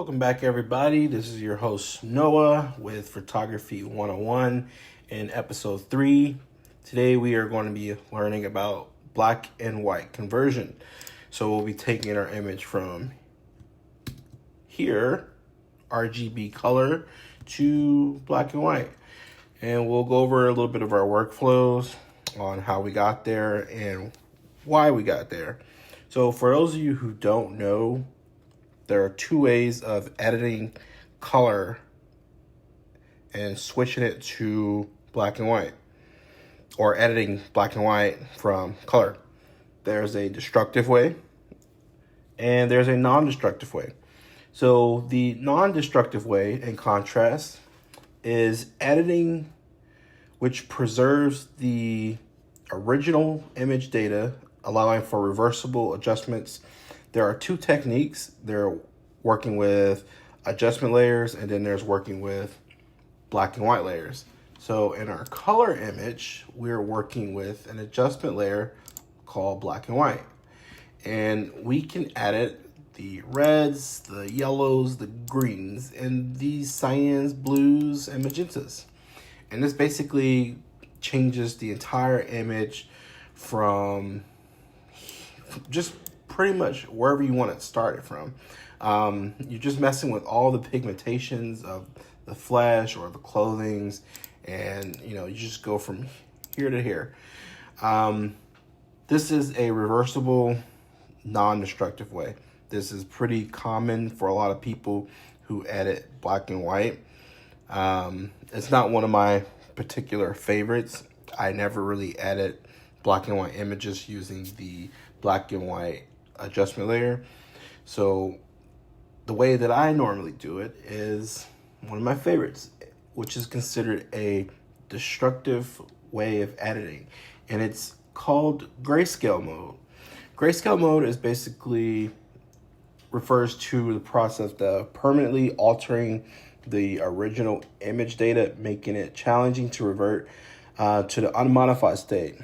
Welcome back, everybody. This is your host, Noah, with Photography 101 in episode 3. Today, we are going to be learning about black and white conversion. So we'll be taking our image from here, RGB color, to black and white. And we'll go over a little bit of our workflows on how we got there and why we got there. So for those of you who don't know, there are two ways of editing color and switching it to black and white, or editing black and white from color. There's a destructive way and there's a non-destructive way. So the non-destructive way, in contrast, is editing which preserves the original image data, allowing for reversible adjustments. There are two techniques. They're working with adjustment layers, and then there's working with black and white layers. So in our color image, we're working with an adjustment layer called black and white. And we can edit the reds, the yellows, the greens, and these cyans, blues, and magentas. And this basically changes the entire image from just pretty much wherever you want it started from. You're just messing with all the pigmentations of the flesh or the clothings, and you just go from here to here. This is a reversible, non-destructive way. This is pretty common for a lot of people who edit black and white. It's not one of my particular favorites. I never really edit black and white images using the black and white adjustment layer. So the way that I normally do it is one of my favorites, which is considered a destructive way of editing, and it's called grayscale mode. Grayscale mode is basically refers to the process of permanently altering the original image data, making it challenging to revert to the unmodified state.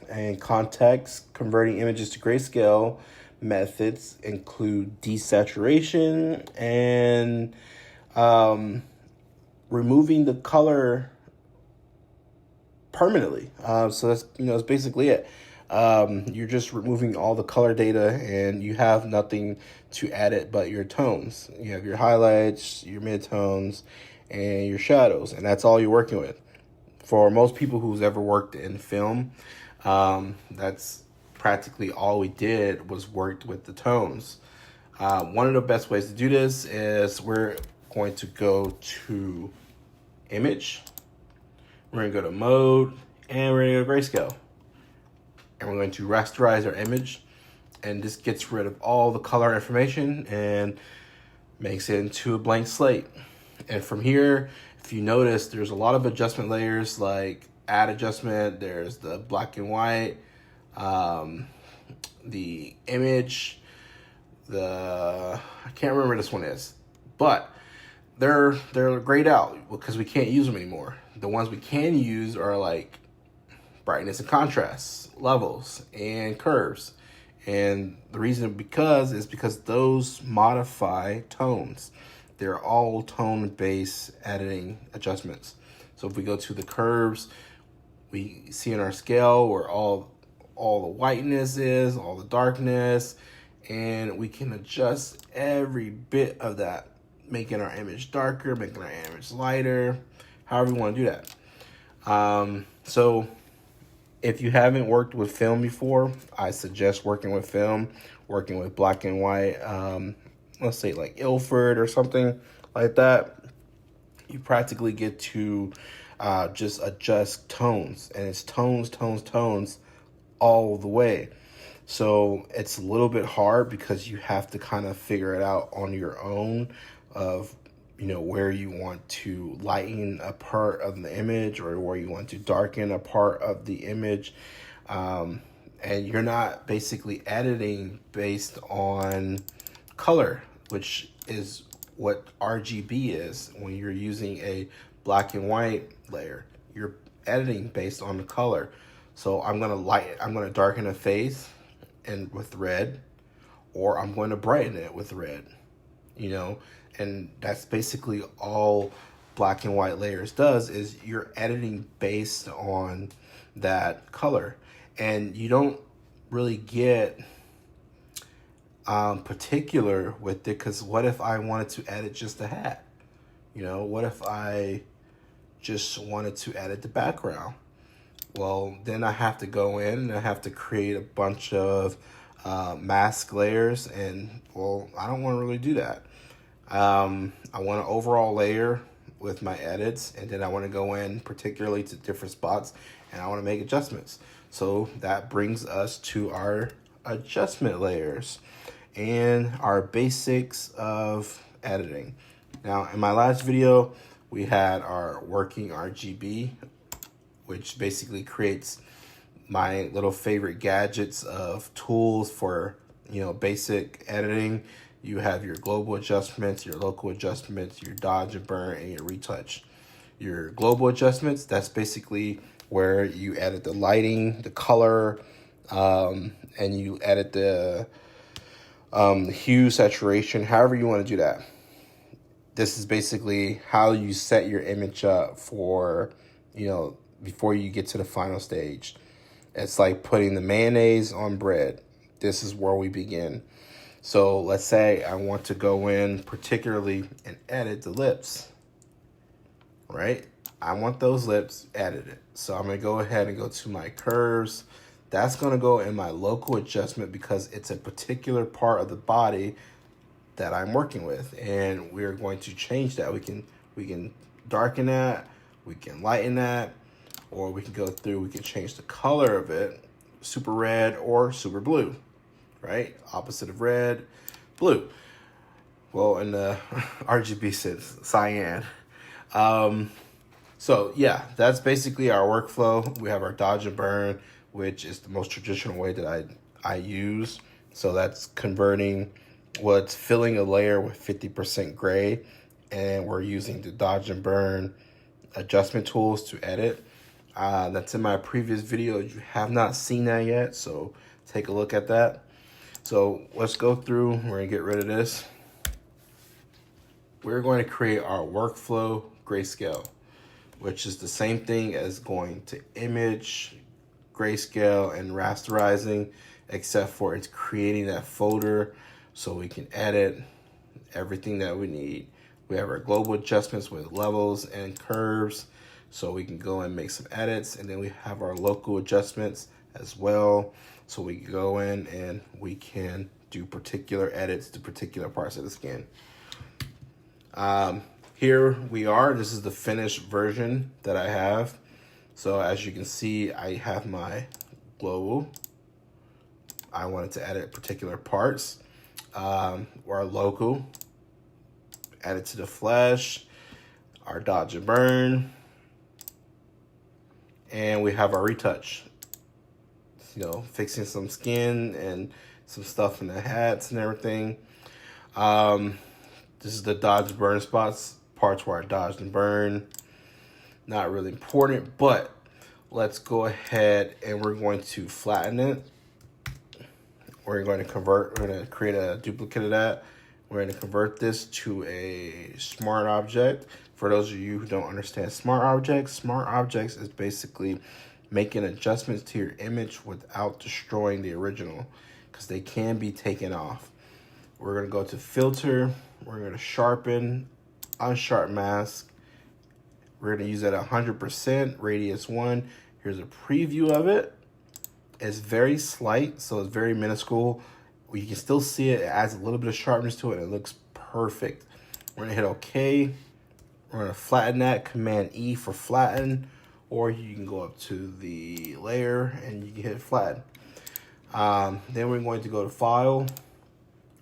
And context, converting images to grayscale methods include desaturation and removing the color permanently. So that's basically it. You're just removing all the color data, and you have nothing to edit but your tones. You have your highlights, your midtones, and your shadows, and that's all you're working with. For most people who's ever worked in film, that's practically all we did was worked with the tones. One of the best ways to do this is we're going to go to image, we're going to go to mode, and we're going to go to grayscale. And we're going to rasterize our image, and this gets rid of all the color information and makes it into a blank slate. And from here, if you notice, there's a lot of adjustment layers, like add adjustment, there's the black and white, the image, I can't remember this one is, but they're grayed out because we can't use them anymore. The ones we can use are like brightness and contrast, levels, and curves. And the reason is because those modify tones. They're all tone-based editing adjustments. So if we go to the curves, we see in our scale where all the whiteness is, all the darkness, and we can adjust every bit of that, making our image darker, making our image lighter, however you want to do that. So if you haven't worked with film before, I suggest working with film, working with black and white, let's say like Ilford or something like that. You practically get to just adjust tones, and it's tones all the way. So it's a little bit hard because you have to kind of figure it out on your own of where you want to lighten a part of the image or where you want to darken a part of the image. And you're not basically editing based on color, which is what RGB is. When you're using a black and white layer, you're editing based on the color. So I'm going to darken a face and with red, or I'm going to brighten it with red. And that's basically all black and white layers does, is you're editing based on that color. And you don't really get particular with it, because what if I wanted to edit just the hat? You know, what if I just wanted to edit the background? Well, then I have to go in and I have to create a bunch of mask layers, and well, I don't want to really do that. I want an overall layer with my edits, and then I want to go in particularly to different spots, and I want to make adjustments. So that brings us to our adjustment layers and our basics of editing. Now, in my last video, we had our working RGB, which basically creates my little favorite gadgets of tools for, you know, basic editing. You have your global adjustments, your local adjustments, your dodge and burn, and your retouch. Your global adjustments, that's basically where you edit the lighting, the color, and you edit the hue, saturation, however you want to do that. This is basically how you set your image up for, you know, before you get to the final stage. It's like putting the mayonnaise on bread. This is where we begin. So let's say I want to go in particularly and edit the lips, right? I want those lips edited. So I'm going to go ahead and go to my curves. That's going to go in my local adjustment because it's a particular part of the body that I'm working with, and we're going to change that. We can darken that, we can lighten that, or we can go through, we can change the color of it, super red or super blue, right? Opposite of red, blue. Well, in the RGB sense, cyan. So yeah, that's basically our workflow. We have our dodge and burn, which is the most traditional way that I use. So that's converting what's filling a layer with 50% gray, and we're using the dodge and burn adjustment tools to edit. That's in my previous video. You have not seen that yet, so take a look at that. So let's go through. We're gonna get rid of this. We're going to create our workflow grayscale, which is the same thing as going to image, grayscale, and rasterizing, except for it's creating that folder so we can edit everything that we need. We have our global adjustments with levels and curves, so we can go and make some edits. And then we have our local adjustments as well, so we can go in and we can do particular edits to particular parts of the skin. Here we are. This is the finished version that I have. So as you can see, I have my global. I wanted to edit particular parts. Our local, add it to the flesh, our dodge and burn, and we have our retouch. You know, fixing some skin and some stuff in the hats and everything. This is the dodge burn spots, parts where I dodged and burn. Not really important, but let's go ahead and we're going to flatten it. We're going to create a duplicate of that. We're going to convert this to a smart object. For those of you who don't understand smart objects is basically making adjustments to your image without destroying the original, because they can be taken off. We're going to go to filter. We're going to sharpen, unsharp mask. We're going to use it at 100%, radius 1. Here's a preview of it. It's very slight, so it's very minuscule. You can still see it. It adds a little bit of sharpness to it, and it looks perfect. We're gonna hit OK. We're gonna flatten that, Command E for flatten, or you can go up to the layer and you can hit flatten. Then we're going to go to File.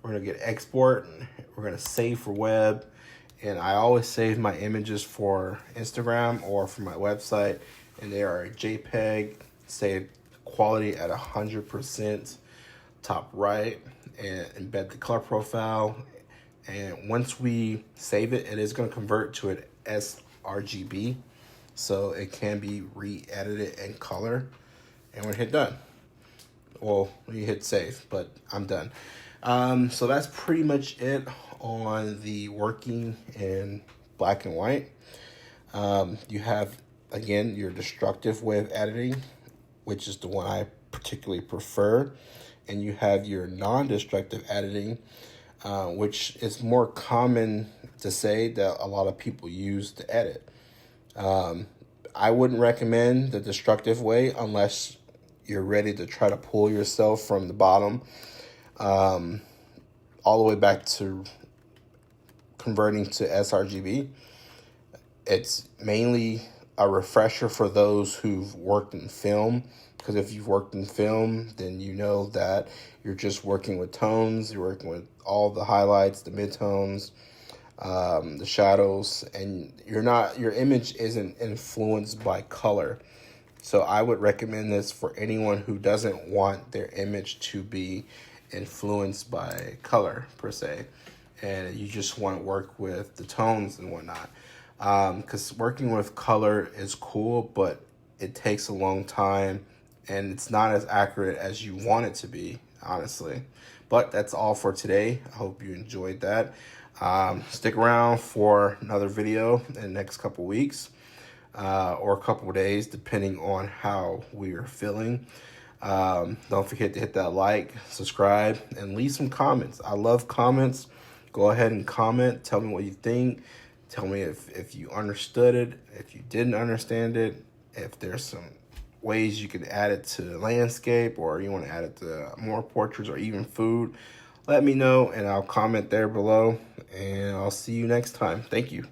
We're gonna get Export. We're gonna save for web. And I always save my images for Instagram or for my website, and they are a JPEG. Save quality at 100%, top right, and embed the color profile. And once we save it, it is going to convert to an sRGB, so it can be re-edited in color. And we're hit done. Well, we hit save, but I'm done. So that's pretty much it on the working in black and white. You have, again, your destructive way of editing, which is the one I particularly prefer. And you have your non-destructive editing, which is more common to say that a lot of people use to edit. I wouldn't recommend the destructive way unless you're ready to try to pull yourself from the bottom all the way back to converting to sRGB. It's mainly a refresher for those who've worked in film, because if you've worked in film, then you know that you're just working with tones, you're working with all the highlights, the midtones, the shadows, and your image isn't influenced by color. So I would recommend this for anyone who doesn't want their image to be influenced by color per se, and you just want to work with the tones and whatnot. Because working with color is cool, but it takes a long time and it's not as accurate as you want it to be, honestly. But that's all for today. I hope you enjoyed that. Stick around for another video in the next couple weeks, or a couple of days, depending on how we are feeling. Don't forget to hit that like, subscribe, and leave some comments. I love comments. Go ahead and comment. Tell me what you think. Tell me if you understood it, if you didn't understand it, if there's some ways you could add it to landscape, or you want to add it to more portraits or even food. Let me know and I'll comment there below, and I'll see you next time. Thank you.